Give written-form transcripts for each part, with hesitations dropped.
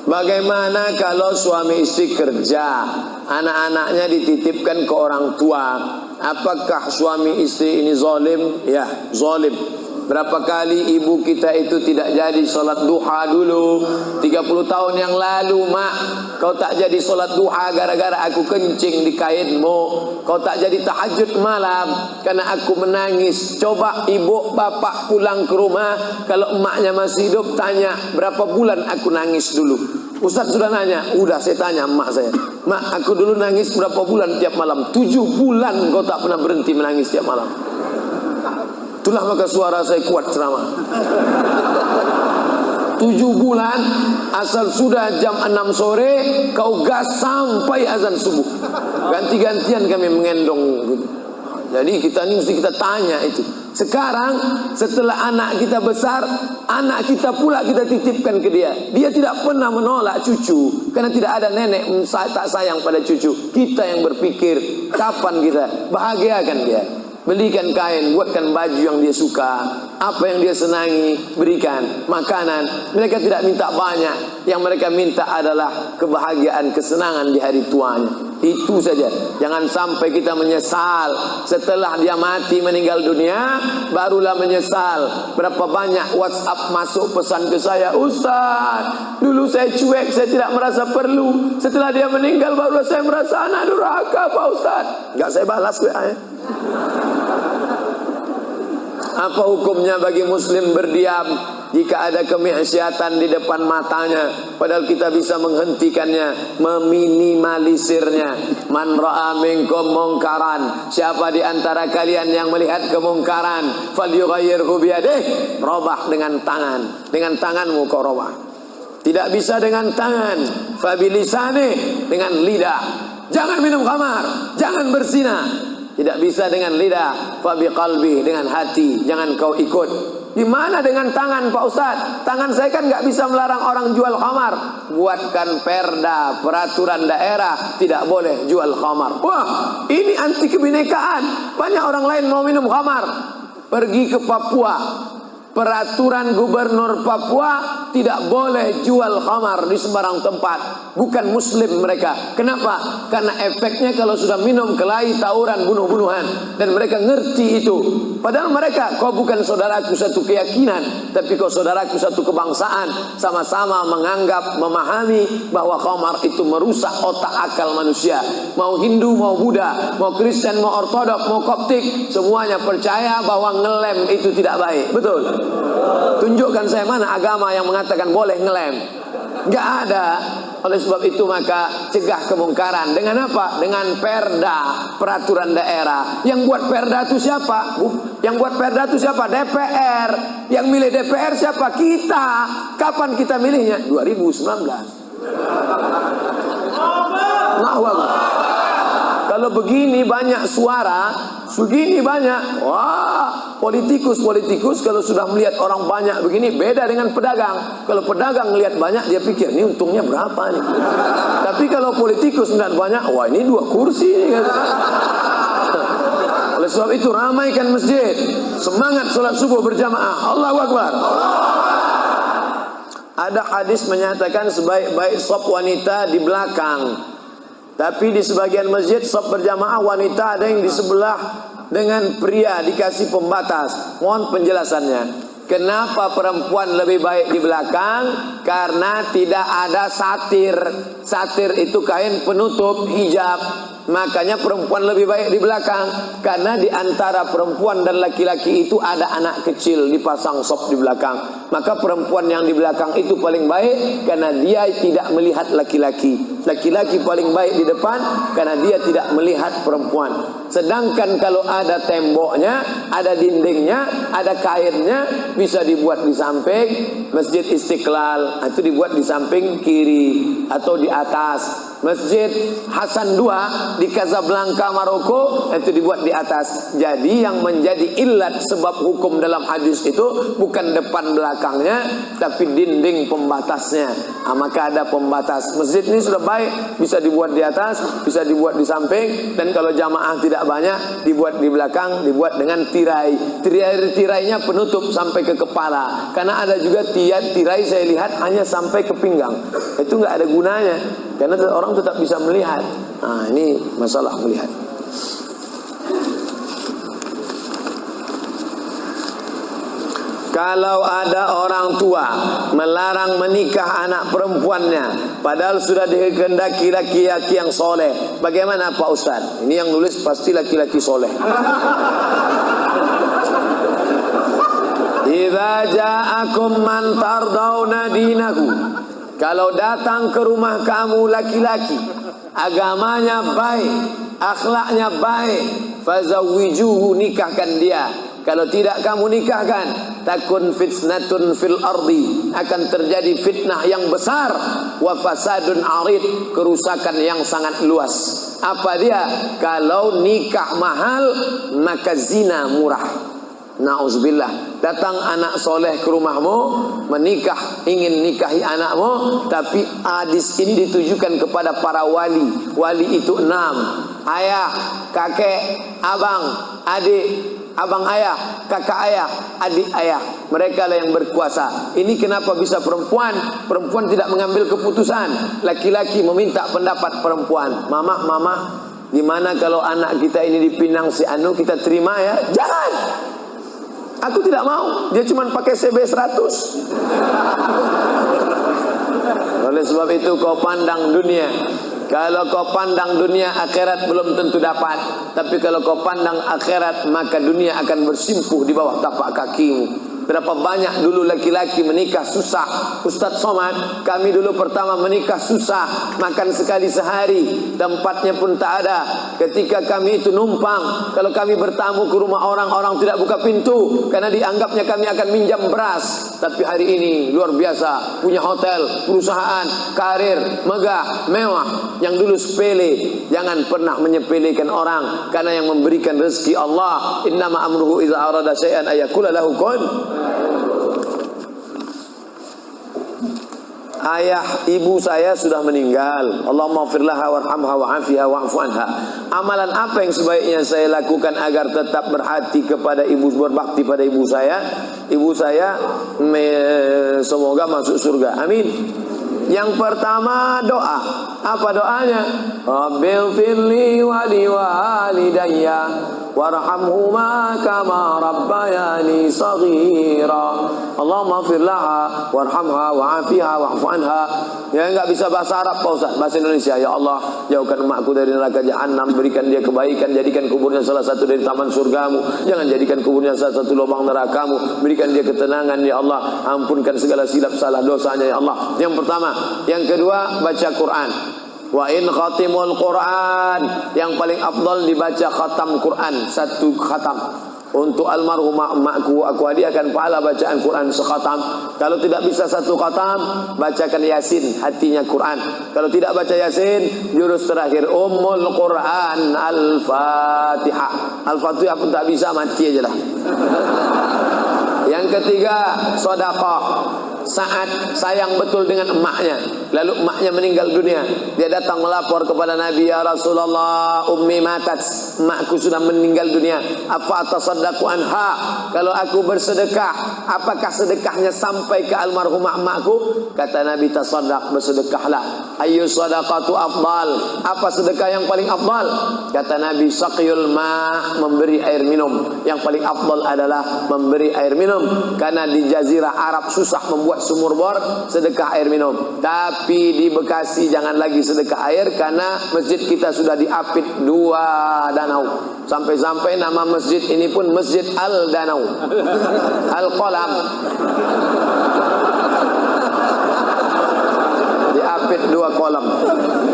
Bagaimana kalau suami istri kerja, anak-anaknya dititipkan ke orang tua? Apakah suami istri ini zalim? Ya, zalim. Berapa kali ibu kita itu tidak jadi sholat duha dulu 30 tahun yang lalu, mak. Kau tak jadi sholat duha gara-gara aku kencing di kainmu. Kau tak jadi tahajud malam karena aku menangis. Coba ibu bapak pulang ke rumah, kalau emaknya masih hidup, tanya berapa bulan aku nangis dulu. Ustaz sudah nanya, udah saya tanya emak saya. Mak, aku dulu nangis berapa bulan tiap malam? 7 bulan kau tak pernah berhenti menangis tiap malam. Itulah maka suara saya kuat ceramah. 7 bulan, asal sudah jam 6 sore kau gas sampai azan subuh. Ganti-gantian kami mengendong gitu. Jadi kita ini mesti kita tanya itu. Sekarang setelah anak kita besar, anak kita pula kita titipkan ke dia. Dia tidak pernah menolak cucu karena tidak ada nenek tak sayang pada cucu. Kita yang berpikir kapan kita bahagiakan dia. Belikan kain, buatkan baju yang dia suka, apa yang dia senangi, berikan makanan. Mereka tidak minta banyak, yang mereka minta adalah kebahagiaan, kesenangan di hari tuanya. Itu saja. Jangan sampai kita menyesal setelah dia mati meninggal dunia, barulah menyesal. Berapa banyak WhatsApp masuk pesan ke saya, Ustaz, dulu saya cuek, saya tidak merasa perlu. Setelah dia meninggal barulah saya merasa anak durhaka, Pak Ustaz. Enggak saya balas WA-nya. Apa hukumnya bagi muslim berdiam jika ada kemaksiatan di depan matanya, padahal kita bisa menghentikannya, meminimalisirnya? Man ra'a minkum mungkaran, siapa di antara kalian yang melihat kemungkaran, falyughayyirhu biyadihi, robah dengan tangan. Dengan tanganmu kau robah. Tidak bisa dengan tangan, fabilisani, dengan lidah. Jangan minum khamar, jangan berzina. Tidak bisa dengan lidah, fa biqalbi, dengan hati. Jangan kau ikut. Di mana dengan tangan, Pak Ustaz? Tangan saya kan nggak bisa melarang orang jual khamar. Buatkan perda, peraturan daerah, tidak boleh jual khamar. Wah, ini anti kebinekaan. Banyak orang lain mau minum khamar. Pergi ke Papua. Peraturan gubernur Papua tidak boleh jual khamar di sembarang tempat. Bukan muslim mereka. Kenapa? Karena efeknya kalau sudah minum kelahi, tawuran, bunuh-bunuhan. Dan mereka ngerti itu. Padahal mereka, kau bukan saudaraku satu keyakinan, tapi kau saudaraku satu kebangsaan. Sama-sama menganggap, memahami bahwa khamar itu merusak otak akal manusia. Mau Hindu, mau Buddha, mau Kristen, mau Ortodok, mau Koptik, semuanya percaya bahwa ngelem itu tidak baik. Betul? Tunjukkan saya mana agama yang mengatakan boleh ngelem. Nggak ada. Oleh sebab itu maka cegah kemungkaran. Dengan apa? Dengan perda, peraturan daerah. Yang buat perda itu siapa? Yang buat perda itu siapa? DPR. Yang milih DPR siapa? Kita. Kapan kita milihnya? 2019. Kalau begini banyak suara, segini banyak. Wah, politikus kalau sudah melihat orang banyak begini, beda dengan pedagang. Kalau pedagang melihat banyak, dia pikir ini untungnya berapa nih. Tapi kalau politikus melihat banyak, wah ini 2 kursi nih. Oleh sebab itu ramaikan masjid, semangat sholat subuh berjamaah. Allahu Akbar. Ada hadis menyatakan sebaik-baik shop wanita di belakang. Tapi di sebagian masjid shop berjamaah wanita ada yang di sebelah dengan pria, dikasih pembatas. Mohon penjelasannya. Kenapa perempuan lebih baik di belakang? Karena tidak ada satir. Satir itu kain penutup hijab. Makanya perempuan lebih baik di belakang. Karena di antara perempuan dan laki-laki itu ada anak kecil dipasang sop di belakang. Maka perempuan yang di belakang itu paling baik karena dia tidak melihat laki-laki. Laki-laki paling baik di depan karena dia tidak melihat perempuan. Sedangkan kalau ada temboknya, ada dindingnya, ada kainnya, bisa dibuat di samping Masjid Istiqlal. Itu dibuat di samping kiri atau di atas. Masjid Hasan II di Casablanca, Maroko, itu dibuat di atas. Jadi yang menjadi ilat sebab hukum dalam hadis itu bukan depan belakangnya, tapi dinding pembatasnya. Maka ada pembatas. Masjid ini sudah baik, bisa dibuat di atas, bisa dibuat di samping, dan kalau jamaah tidak banyak, dibuat di belakang, dibuat dengan tirai. Tirainya penutup sampai ke kepala. Karena ada juga tirai saya lihat hanya sampai ke pinggang. Itu nggak ada gunanya, karena orang tetap bisa melihat. Nah, ini masalah melihat. Kalau ada orang tua melarang menikah anak perempuannya, padahal sudah dikehendaki laki-laki yang soleh, bagaimana Pak Ustadz? Ini yang nulis pasti laki-laki soleh. Idza ja'akum man tardawna dinahu, kalau datang ke rumah kamu laki-laki, agamanya baik, akhlaknya baik, fazawwijuhu, nikahkan dia. Kalau tidak kamu nikahkan, takun fitnatun fil ardi, akan terjadi fitnah yang besar, wa fasadun arid, kerusakan yang sangat luas. Apa dia? Kalau nikah mahal, maka zina murah. Na'udzubillah. Datang anak soleh ke rumahmu, menikah, ingin nikahi anakmu, tapi hadis ini ditujukan kepada para wali. Wali itu 6: ayah, kakek, abang, adik, abang ayah, kakak ayah, adik ayah. Mereka lah yang berkuasa. Ini kenapa bisa perempuan? Perempuan tidak mengambil keputusan. Laki-laki meminta pendapat perempuan. Mama, gimana kalau anak kita ini dipinang si Anu, kita terima ya? Jangan. Aku tidak mau. Dia cuma pakai CB 100. Oleh sebab itu kau pandang dunia. Kalau kau pandang dunia, akhirat belum tentu dapat. Tapi kalau kau pandang akhirat, maka dunia akan bersimpuh di bawah tapak kakimu. Berapa banyak dulu laki-laki menikah susah. Ustadz Somad, kami dulu pertama menikah susah, makan sekali sehari, tempatnya pun tak ada. Ketika kami itu numpang, kalau kami bertamu ke rumah orang, orang tidak buka pintu karena dianggapnya kami akan minjam beras. Tapi hari ini luar biasa, punya hotel, perusahaan, karir, megah, mewah. Yang dulu sepele, jangan pernah menyepelekan orang, karena yang memberikan rezeki Allah. Innama amruhu idza arada syai'an ayaqula lahu kun. Ayah ibu saya sudah meninggal. Allahumma ighfir laha warhamha wa'afiha wa'fu anha. Amalan apa yang sebaiknya saya lakukan agar tetap berhati kepada ibu, berbakti pada ibu saya? Ibu saya semoga masuk surga. Amin. Yang pertama doa. Apa doanya? Rabbil firli wa liwalidayya warhamhuma kama rabbayani saghira. Allahumma ighfir laha warhamha wa'afiha wa'fu anha. Ya, enggak bisa bahasa Arab Pak Ustaz, bahasa Indonesia. Ya Allah, jauhkan emakku dari neraka jahanam, berikan dia kebaikan, jadikan kuburnya salah satu dari taman surgamu. Jangan jadikan kuburnya salah satu lubang nerakamu. Berikan dia ketenangan ya Allah, ampunkan segala silap salah dosanya ya Allah. Yang pertama. Yang kedua, baca Quran. Wa in khatimul Quran, yang paling afdal dibaca khatam Quran, satu khatam. Untuk almarhumah emakku, aku hadiahkan pahala bacaan Quran sekhatam. Kalau tidak bisa satu khatam, bacakan Yasin, hatinya Quran. Kalau tidak baca Yasin, jurus terakhir Ummul Quran Al-Fatihah. Al-Fatihah pun tak bisa, mati aja lah. Yang ketiga, sedekah. Saat sayang betul dengan emaknya, lalu emaknya meninggal dunia, dia datang melapor kepada Nabi, ya Rasulullah, ummi matat, emakku sudah meninggal dunia, apa atasaddaqu anha, kalau aku bersedekah, apakah sedekahnya sampai ke almarhumah emakku? Kata Nabi, tasaddaq, bersedekahlah. Ayyu sadaqatu afdal, apa sedekah yang paling afdal? Kata Nabi, saqiyul ma, memberi air minum. Yang paling afdal adalah memberi air minum, karena di jazirah Arab susah membuat sumur bor, sedekah air minum. Tapi di Bekasi jangan lagi sedekah air, karena masjid kita sudah diapit 2 danau. Sampai-sampai nama masjid ini pun Masjid Al-Danau, Al-Qalam. Diapit 2 kolam.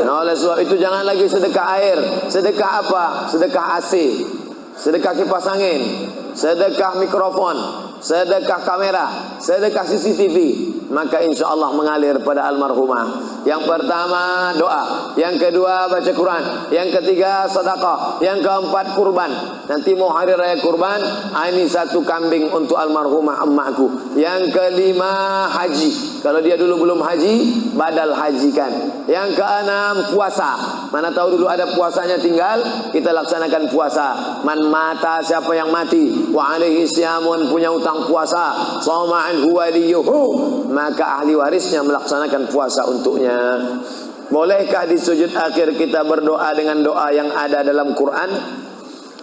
Nah, oleh sebab itu jangan lagi sedekah air. Sedekah apa? Sedekah AC, sedekah kipas angin, sedekah mikrofon, sedekah kamera, sedekah CCTV. maka insya Allah mengalir pada almarhumah. Yang pertama doa, yang kedua baca Quran, yang ketiga sedekah, yang keempat kurban. Nanti mau hari raya kurban, ini satu kambing untuk almarhumah emakku. Yang kelima haji, kalau dia dulu belum haji, badal hajikan. Yang keenam puasa, mana tahu dulu ada puasanya tinggal, kita laksanakan puasa. Man mata, siapa yang mati, wa alaihi siyamun, punya utang puasa, shoma anhu waliyuhu, maka ahli warisnya melaksanakan puasa untuknya. Bolehkah di sujud akhir kita berdoa dengan doa yang ada dalam Quran?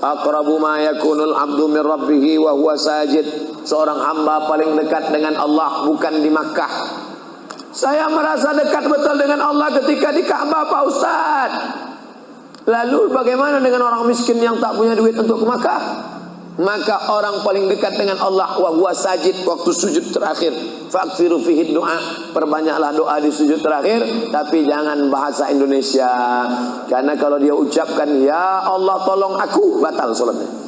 Aqrabu ma yakunul abdu min rabbih wa huwa sajid. Seorang hamba paling dekat dengan Allah bukan di Makkah. Saya merasa dekat betul dengan Allah ketika di Ka'bah, Pak Ustaz. Lalu bagaimana dengan orang miskin yang tak punya duit untuk ke Makkah? Maka orang paling dekat dengan Allah wa huwa sajid, waktu sujud terakhir. Fakthiru fihi doa, perbanyaklah doa di sujud terakhir, tapi jangan bahasa Indonesia. Karena kalau dia ucapkan ya Allah tolong aku, batal salatnya.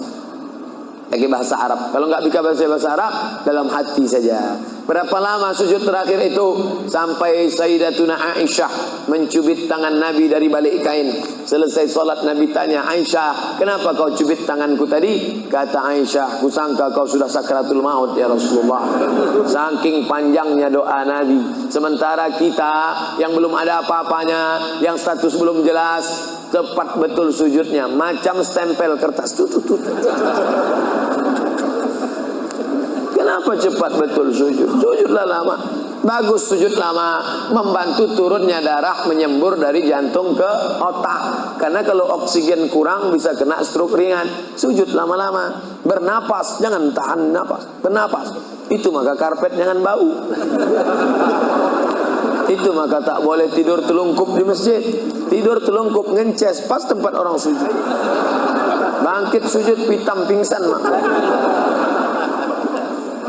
Lagi bahasa Arab. Kalau nggak bisa bahasa Arab, dalam hati saja. Berapa lama sujud terakhir itu? Sampai Sayyidatuna Aisyah mencubit tangan Nabi dari balik kain. Selesai solat Nabi tanya, Aisyah, kenapa kau cubit tanganku tadi? Kata Aisyah, kusangka kau sudah sakratul maut ya Rasulullah. Saking panjangnya doa Nabi. Sementara kita yang belum ada apa-apanya, yang status belum jelas, tepat betul sujudnya, macam stempel kertas. Kenapa cepat betul sujud? Sujudlah lama. Bagus sujud lama, membantu turunnya darah menyembur dari jantung ke otak. Karena kalau oksigen kurang bisa kena stroke ringan. Sujud lama-lama, bernapas, jangan tahan napas, bernapas. Itu maka karpet jangan bau. Itu maka tak boleh tidur telungkup di masjid. Tidur telungkup ngences pas tempat orang sujud. Bangkit sujud pitam pingsan mak.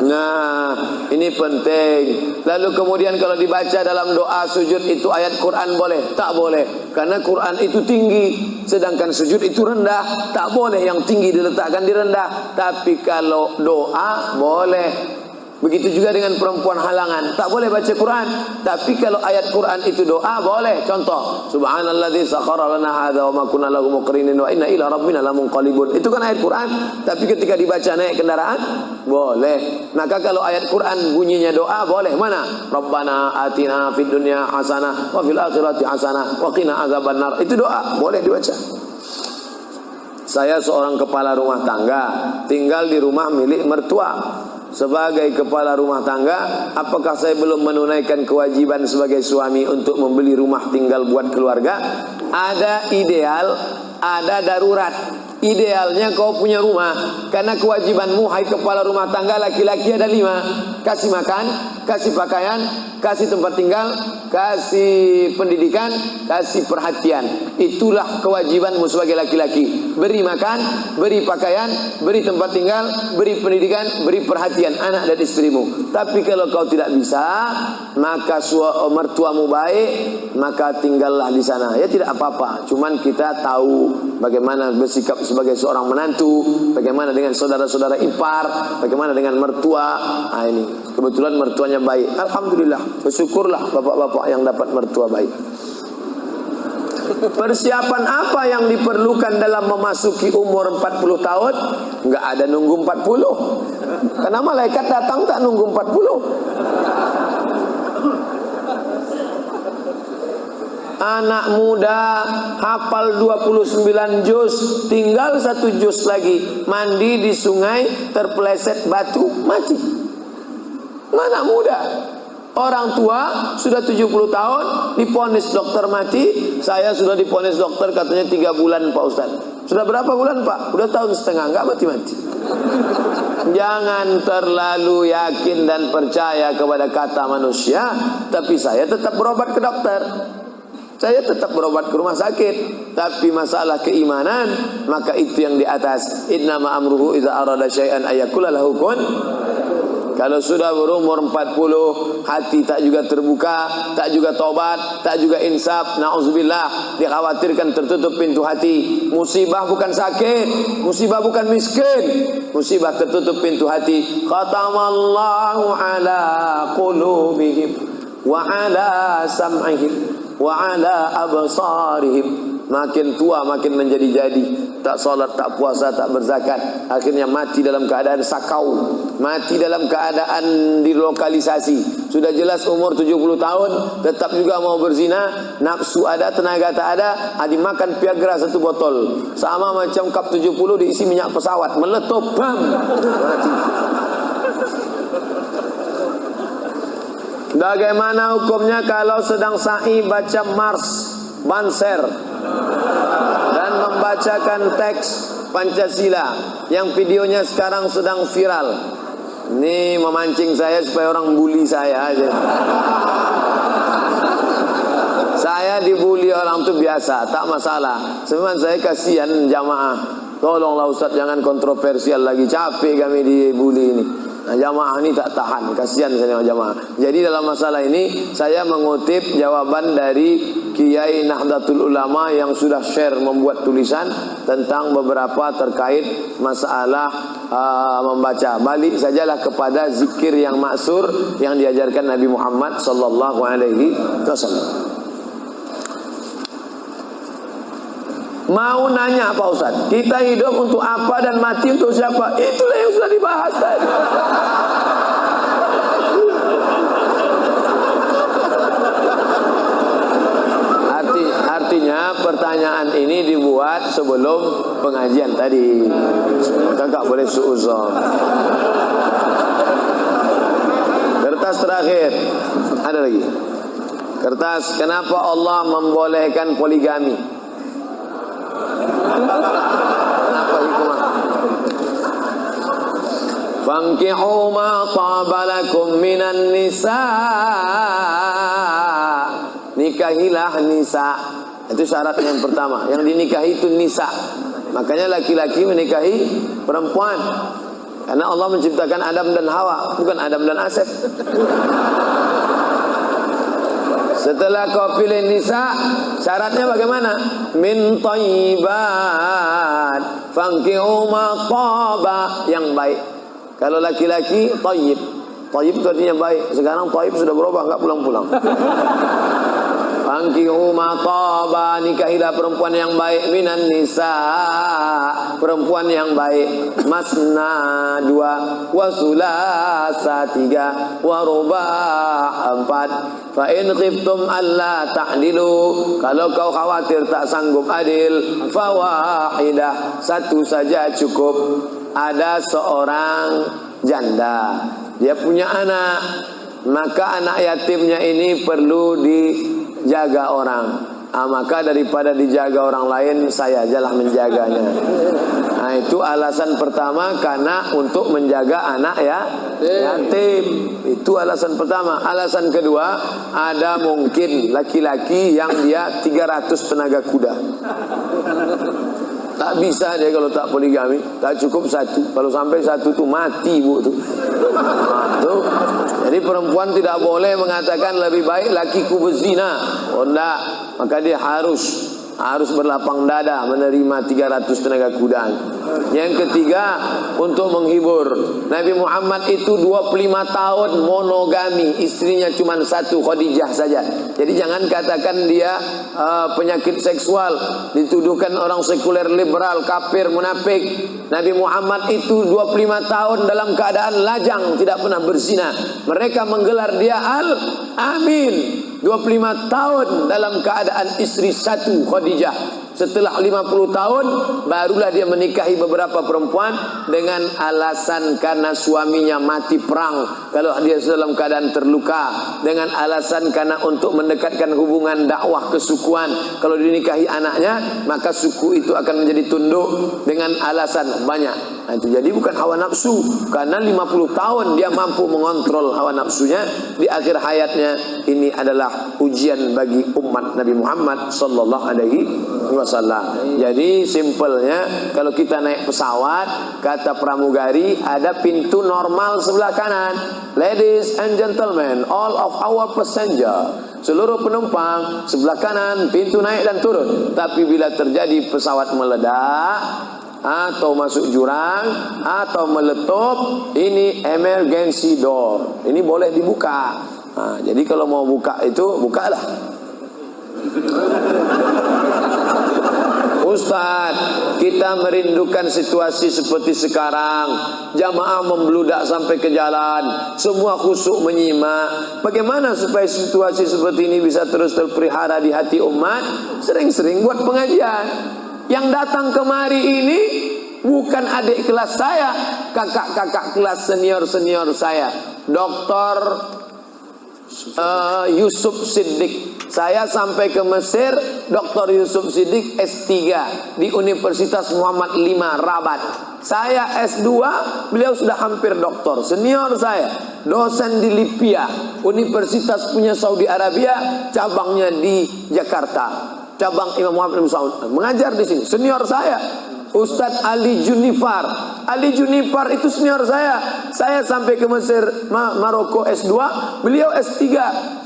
Nah, ini penting. Lalu kemudian kalau dibaca dalam doa sujud itu ayat Quran boleh? Tak boleh. Karena Quran itu tinggi, sedangkan sujud itu rendah. Tak boleh yang tinggi diletakkan di rendah. Tapi kalau doa boleh. Begitu juga dengan perempuan halangan, tak boleh baca Quran. Tapi kalau ayat Quran itu doa boleh. Contoh, Subhanalladzi sakhkhara lana hadza wa ma kunna lahu muqrinin wa inna ila rabbina lamunqalibun. Itu kan ayat Quran, tapi ketika dibaca naik kendaraan boleh. Maka kalau ayat Quran bunyinya doa boleh. Mana? Rabbana atina fid dunya hasanah wa fil akhirati hasanah wa qina adzabannar. Itu doa, boleh dibaca. Saya seorang kepala rumah tangga, tinggal di rumah milik mertua. Sebagai kepala rumah tangga, apakah saya belum menunaikan kewajiban sebagai suami untuk membeli rumah tinggal buat keluarga? Ada ideal, ada darurat. Idealnya kau punya rumah, karena kewajibanmu hai kepala rumah tangga laki-laki ada 5. Kasih makan, kasih pakaian, kasih tempat tinggal, kasih pendidikan, kasih perhatian. Itulah kewajibanmu sebagai laki-laki. Beri makan, beri pakaian, beri tempat tinggal, beri pendidikan, beri perhatian anak dan istrimu. Tapi kalau kau tidak bisa, maka mertuamu baik, maka tinggallah di sana. Ya tidak apa-apa. Cuman kita tahu bagaimana bersikap sebagai seorang menantu, bagaimana dengan saudara-saudara ipar, bagaimana dengan mertua. Nah ini kebetulan mertuanya baik, alhamdulillah, bersyukurlah bapak-bapak yang dapat mertua baik. Persiapan apa yang diperlukan dalam memasuki umur 40 tahun? Enggak ada nunggu 40. Karena malaikat datang tak nunggu 40. Anak muda hafal 29 juz, tinggal 1 juz lagi, mandi di sungai terpeleset batu mati. Anak muda. Orang tua sudah 70 tahun diponis dokter mati. Saya sudah diponis dokter katanya 3 bulan Pak Ustaz. Sudah berapa bulan Pak? Udah tahun setengah, enggak mati-mati. Jangan terlalu yakin dan percaya kepada kata manusia. Tapi saya tetap berobat ke dokter, saya tetap berobat ke rumah sakit. Tapi masalah keimanan, maka itu yang di atas. Innama amruhu idza arada syai'an ayyakula lahu kun. Kalau sudah berumur 40, hati tak juga terbuka, tak juga tobat, tak juga insaf, na'udzubillah, dikhawatirkan tertutup pintu hati. Musibah bukan sakit, musibah bukan miskin, musibah tertutup pintu hati. Khatamallahu ala qulubihim wa ala sam'ihim wa ala absarihim. Makin tua makin menjadi-jadi, tak salat, tak puasa, tak berzakat, akhirnya mati dalam keadaan sakau, mati dalam keadaan dilokalisasi. Sudah jelas umur 70 tahun tetap juga mau berzina, nafsu ada, tenaga tak ada, dimakan Viagra 1 botol, sama macam cup 70 diisi minyak pesawat, meletup, bam, mati. Bagaimana hukumnya kalau sedang sa'i baca Mars, Banser, dan membacakan teks Pancasila yang videonya sekarang sedang viral? Ini memancing saya supaya orang bully saya aja. Saya dibully orang itu biasa, tak masalah. Sebenarnya saya kasihan jamaah. Tolonglah Ustaz, jangan kontroversial lagi, capek kami dibully ini. Nah, jamaah ini tak tahan, kasihan saya dengan jamaah. Jadi dalam masalah ini saya mengutip jawaban dari Kiai Nahdlatul Ulama yang sudah share membuat tulisan tentang beberapa terkait masalah membaca. Balik sajalah kepada zikir yang maksur yang diajarkan Nabi Muhammad sallallahu alaihi wasallam. Mau nanya Pak Ustaz, kita hidup untuk apa dan mati untuk siapa? Itulah yang sudah dibahas tadi. Artinya pertanyaan ini dibuat sebelum pengajian tadi. Kakak boleh suuzon. Kertas terakhir, ada lagi. Kertas, kenapa Allah membolehkan poligami? Kenapa hikmah? Fankihu ma taba lakum minan nisa. Nikahilah nisa. Itu syarat yang pertama. Yang dinikahi itu nisa. Makanya laki-laki menikahi perempuan. Karena Allah menciptakan Adam dan Hawa, bukan Adam dan Asep. Setelah kau pilih nisa, syaratnya bagaimana? Min thayyibat fankihu ma taba, yang baik. Kalau laki-laki thayyib. Thayyib itu artinya baik. Sekarang thayyib sudah berubah, enggak pulang-pulang. Fankihu ma taba, nikahilah perempuan yang baik, minan nisa, perempuan yang baik. Masna 2, wa sulasa 3, wa ruba' 4. Fa in khiftum alla ta'dilu, kalau kau khawatir tak sanggup adil, fawahidah, satu saja cukup. Ada seorang janda, dia punya anak, maka anak yatimnya ini perlu dijaga orang. Maka daripada dijaga orang lain, saya ajalah menjaganya. Nah, itu alasan pertama, karena untuk menjaga anak ya yatim. Itu alasan pertama. Alasan kedua, ada mungkin laki-laki yang dia 300 tenaga kuda. Tak bisa dia kalau tak poligami, tak cukup satu. Kalau sampai satu tuh mati bu tuh. Tuh. Jadi perempuan tidak boleh mengatakan lebih baik lakiku berzina. Oh enggak, maka dia harus berlapang dada menerima 300 tenaga kuda. Yang ketiga, untuk menghibur. Nabi Muhammad itu 25 tahun monogami, istrinya cuma satu, Khadijah saja. Jadi jangan katakan dia penyakit seksual, dituduhkan orang sekuler, liberal, kafir, munafik. Nabi Muhammad itu 25 tahun dalam keadaan lajang, tidak pernah berzina. Mereka menggelar dia Al-Amin. 25 tahun dalam keadaan istri satu, Khadijah. Setelah 50 tahun barulah dia menikahi beberapa perempuan dengan alasan karena suaminya mati perang, kalau dia dalam keadaan terluka, dengan alasan karena untuk mendekatkan hubungan dakwah kesukuan. Kalau dinikahi anaknya, maka suku itu akan menjadi tunduk, dengan alasan banyak. Nah, itu jadi bukan hawa nafsu, karena 50 tahun dia mampu mengontrol hawa nafsunya. Di akhir hayatnya ini adalah ujian bagi umat Nabi Muhammad sallallahu alaihi wasallam. Jadi simpelnya, kalau kita naik pesawat, kata pramugari, ada pintu normal sebelah kanan. Ladies and gentlemen, all of our passenger, seluruh penumpang, sebelah kanan pintu naik dan turun. Tapi bila terjadi pesawat meledak atau masuk jurang atau meletup, ini emergency door, ini boleh dibuka. Nah, jadi kalau mau buka itu bukalah. Ustaz, kita merindukan situasi seperti sekarang. Jamaah membludak sampai ke jalan, semua khusyuk menyimak. Bagaimana supaya situasi seperti ini bisa terus terpelihara di hati umat? Sering-sering buat pengajian. Yang datang kemari ini bukan adik kelas saya, kakak-kakak kelas senior-senior saya. Dr. Yusuf Siddiq. Saya sampai ke Mesir, Dr. Yusuf Siddiq S3 di Universitas Muhammad V Rabat. Saya S2, beliau sudah hampir doktor. Senior saya, dosen di Libya, universitas punya Saudi Arabia, cabangnya di Jakarta. Cabang Imam Muhammad bin Saud mengajar di sini. Senior saya Ustadz Ali Junifar. Ali Junifar itu senior saya. Saya sampai ke Mesir, Maroko S2, beliau S3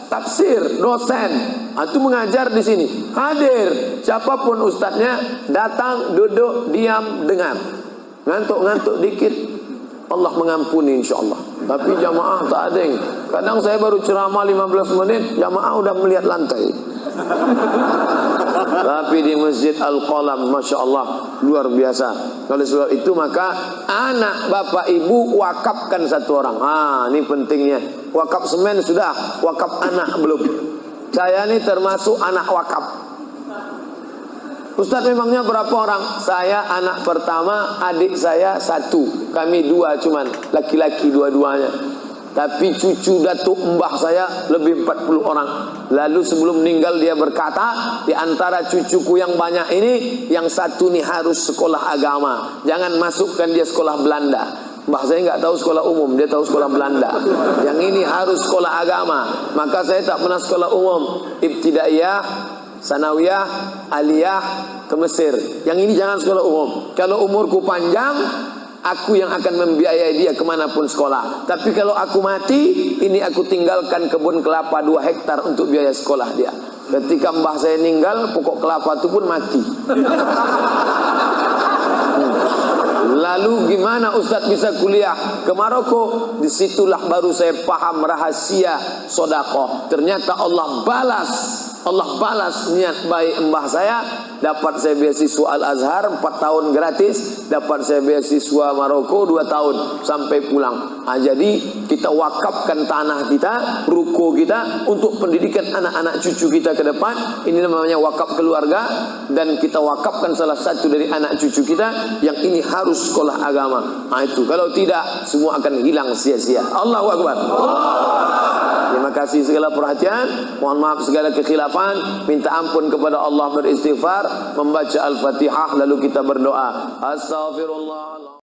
tafsir, dosen. Itu mengajar di sini. Hadir siapapun ustadznya, datang, duduk, diam, dengar. Ngantuk-ngantuk dikit, Allah mengampuni insyaallah. Tapi jamaah tak ada yang. Kadang saya baru ceramah 15 menit, jamaah udah melihat lantai. Tapi di Masjid Al-Qalam, Masya Allah, luar biasa. Oleh sebab itu maka anak bapak ibu wakafkan satu orang. Ini pentingnya. Wakaf semen sudah, wakaf anak belum. Saya ini termasuk anak wakaf. Ustaz, memangnya berapa orang? Saya anak pertama, adik saya 1. Kami 2 cuman, laki-laki dua-duanya. Tapi cucu datuk mbah saya lebih 40 orang. Lalu sebelum meninggal dia berkata, di antara cucuku yang banyak ini, yang satu nih harus sekolah agama. Jangan masukkan dia sekolah Belanda. Mbah saya nggak tahu sekolah umum, dia tahu sekolah Belanda. Yang ini harus sekolah agama. Maka saya tak pernah sekolah umum. Ibtidaiyah, sanawiyah, aliyah, ke Mesir. Yang ini jangan sekolah umum. Kalau umurku panjang, aku yang akan membiayai dia kemanapun sekolah. Tapi kalau aku mati, ini aku tinggalkan kebun kelapa 2 hektar untuk biaya sekolah dia. Ketika mbah saya meninggal, pokok kelapa itu pun mati. Lalu gimana Ustadz bisa kuliah ke Maroko? Disitulah baru saya paham rahasia sodakoh. Ternyata Allah balas niat baik mbah saya. Dapat saya beasiswa Al-Azhar 4 tahun gratis. Dapat saya beasiswa Maroko 2 tahun sampai pulang. Jadi kita wakafkan tanah kita, ruko kita, untuk pendidikan anak-anak cucu kita ke depan. Ini namanya wakaf keluarga. Dan kita wakafkan salah satu dari anak cucu kita, yang ini harus sekolah agama. Itu kalau tidak, semua akan hilang sia-sia. Allahu Akbar. Terima kasih segala perhatian. Mohon maaf segala kekhilafan. Minta ampun kepada Allah, beristighfar, membaca Al-Fatihah, lalu kita berdoa. Astaghfirullah.